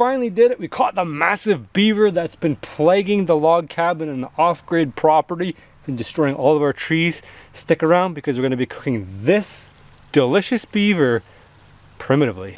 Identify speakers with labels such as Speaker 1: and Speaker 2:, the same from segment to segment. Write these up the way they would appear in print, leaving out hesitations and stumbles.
Speaker 1: finally did it. We caught the massive beaver that's been plaguing the log cabin and the off-grid property and destroying all of our trees. Stick around because we're going to be cooking this delicious beaver primitively.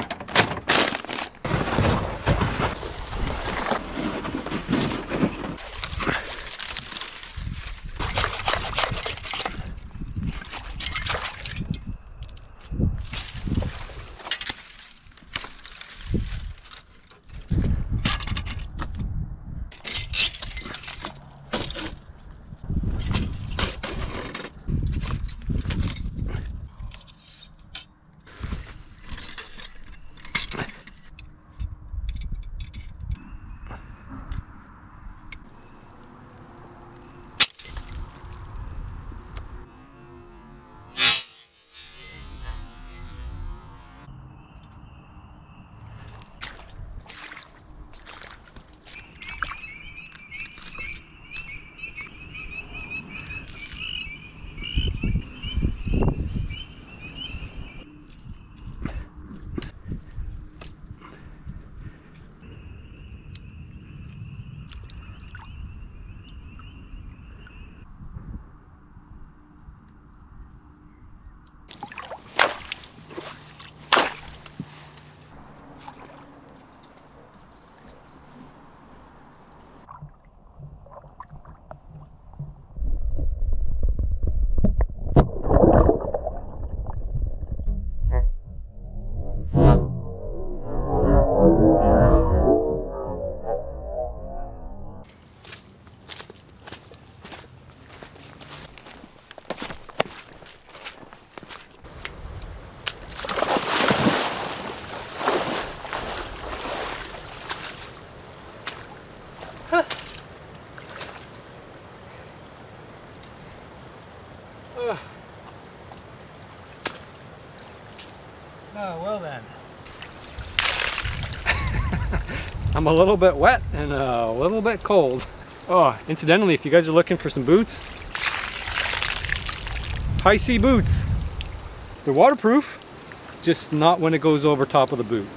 Speaker 1: Oh, well then. I'm a little bit wet and a little bit cold. Oh, incidentally, if you guys are looking for some boots, high sea boots. They're waterproof, just not when it goes over top of the boot.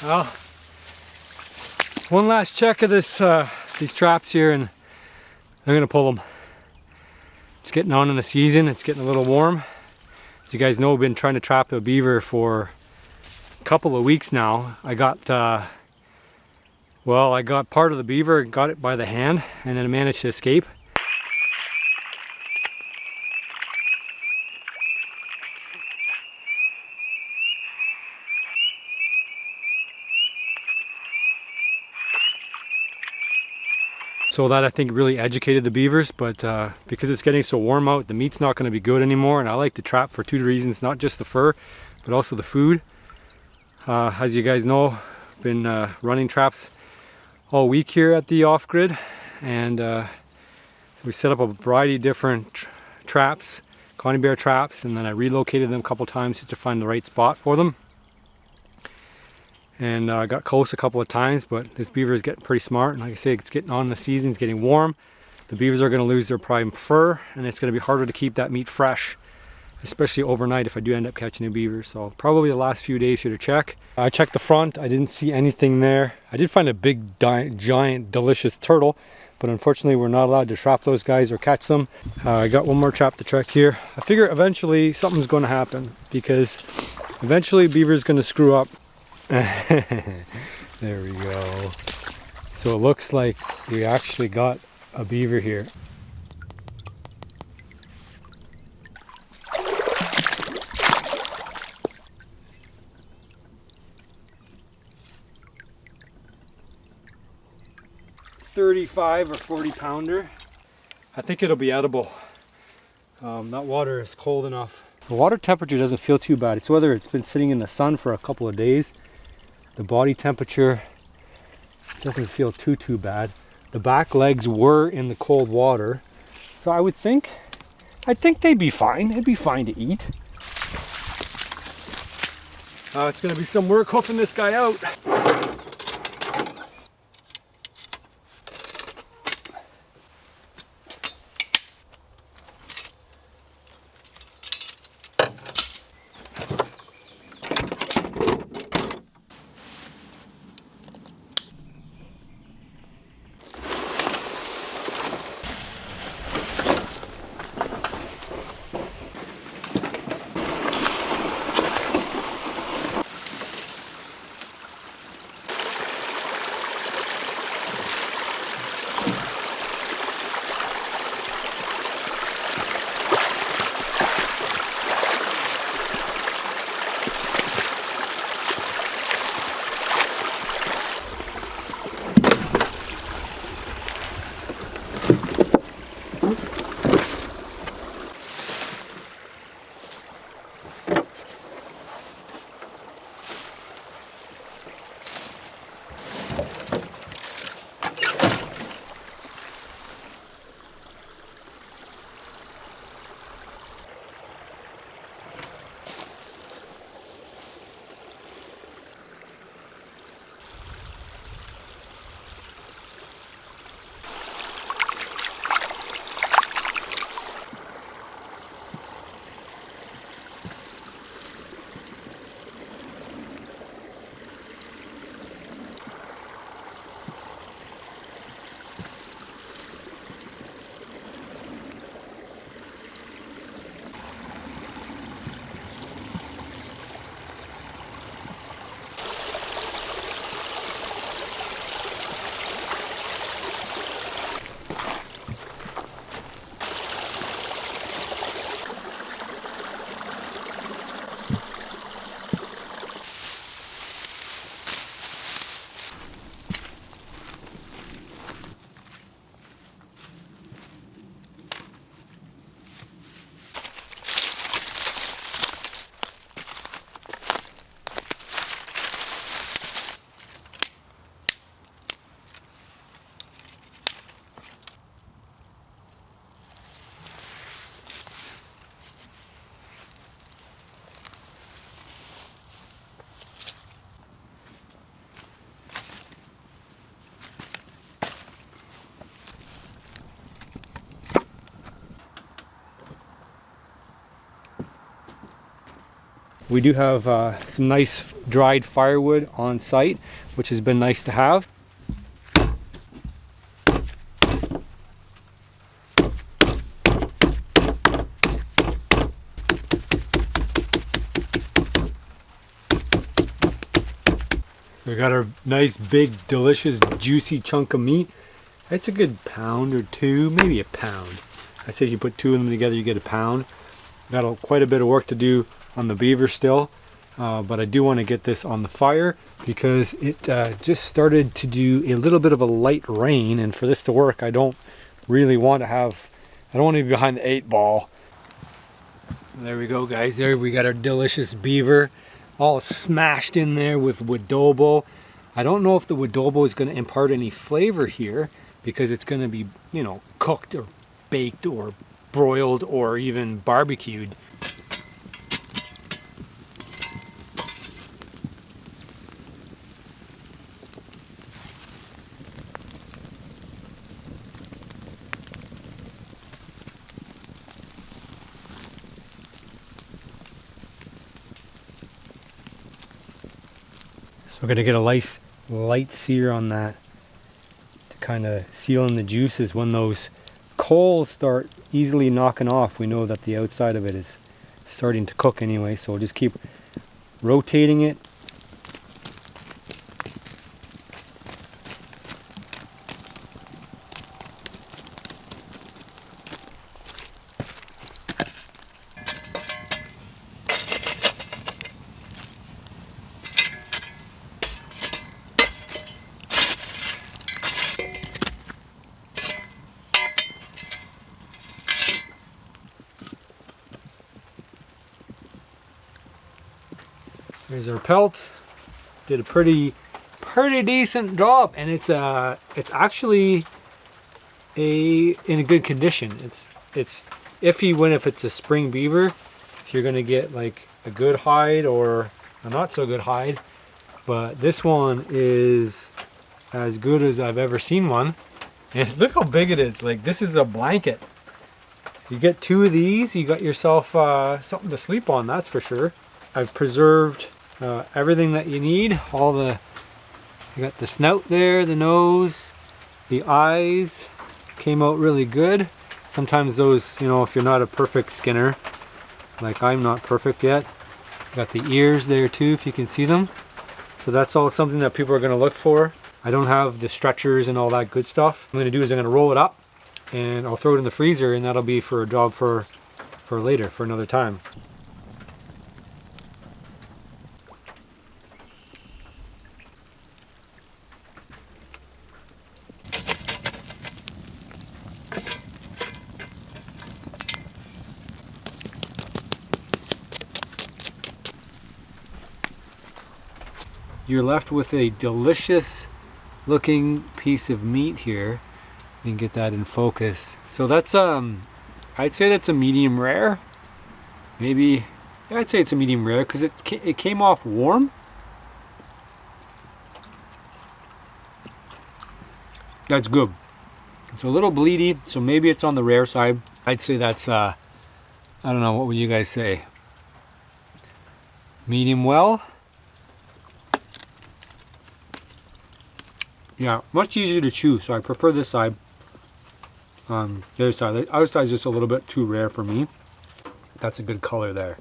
Speaker 1: Well, one last check of this these traps here, and I'm gonna pull them. It's getting on in the season. It's getting a little warm. As you guys know, I've been trying to trap a beaver for a couple of weeks now. I got well, I got part of the beaver, got it by the hand, and then I managed to escape. So that, I think, really educated the beavers, but because it's getting so warm out, the meat's not going to be good anymore. And I like to trap for 2 reasons, not just the fur, but also the food. As you guys know, been running traps all week here at the off-grid, and we set up a variety of different traps, Connie bear traps, and then I relocated them a couple times just to find the right spot for them. And I got close a couple of times, but this beaver is getting pretty smart. And like I say, it's getting on in the season, it's getting warm. The beavers are going to lose their prime fur, and it's going to be harder to keep that meat fresh, especially overnight if I do end up catching a beaver. So probably the last few days here to check. I checked the front, I didn't see anything there. I did find a big, giant, delicious turtle, but unfortunately we're not allowed to trap those guys or catch them. I got one more trap to check here. I figure eventually something's going to happen, because eventually beaver's going to screw up. There we go. So it looks like we actually got a beaver here. $35 or 40 pounder. I think it'll be edible. That water is cold enough. The water temperature doesn't feel too bad. It's whether it's been sitting in the sun for a couple of days. The body temperature doesn't feel too bad. The back legs were in the cold water, so I think they'd be fine. It'd be fine to eat. It's gonna be some work hoofing this guy out. We do have some nice dried firewood on site, which has been nice to have. So we got our nice, big, delicious, juicy chunk of meat. That's a good pound or two, maybe a pound. I say if you put two of them together, you get a pound. Got quite a bit of work to do on the beaver still. but I do want to get this on the fire because it just started to do a little bit of a light rain, and for this to work I don't really want to have, I don't want to be behind the 8-ball. There we go, guys. There we got our delicious beaver all smashed in there with adobo. I don't know if the adobo is going to impart any flavor here because it's going to be, you know, cooked or baked or broiled or even barbecued. So we're going to get a nice light sear on that to kind of seal in the juices. When those coals start easily knocking off, we know that the outside of it is starting to cook anyway, so we'll just keep rotating it. There's our pelt. Did a pretty decent job, and it's actually in a good condition. It's iffy when if it's a spring beaver, if you're gonna get like a good hide or a not so good hide, but this one is as good as I've ever seen one. And look how big it is. Like, this is a blanket. You get 2 of these, you got yourself something to sleep on, that's for sure. I've preserved everything that you need. You got the snout there, the nose, the eyes came out really good. Sometimes those, you know, if you're not a perfect skinner, like I'm not perfect yet, got the ears there too, if you can see them. So that's all something that people are going to look for. I don't have the stretchers and all that good stuff. What I'm going to do is I'm going to roll it up and I'll throw it in the freezer, and that'll be for a job for later, for another time. You're left with a delicious looking piece of meat here. You can get that in focus. So that's I'd say that's a medium rare. Maybe, yeah, I'd say it's a medium rare because it came off warm. That's good. It's a little bleedy, so maybe it's on the rare side. I'd say that's I don't know, what would you guys say? Medium well. Yeah, much easier to chew, so I prefer this side. The other side is just a little bit too rare for me. That's a good color there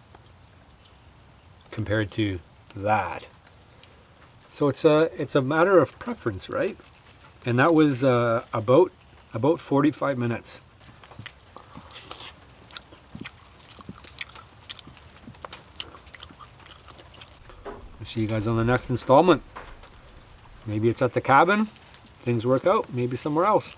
Speaker 1: compared to that. So it's a matter of preference, right? And that was about 45 minutes. I'll see you guys on the next installment. Maybe it's at the cabin, things work out, maybe somewhere else.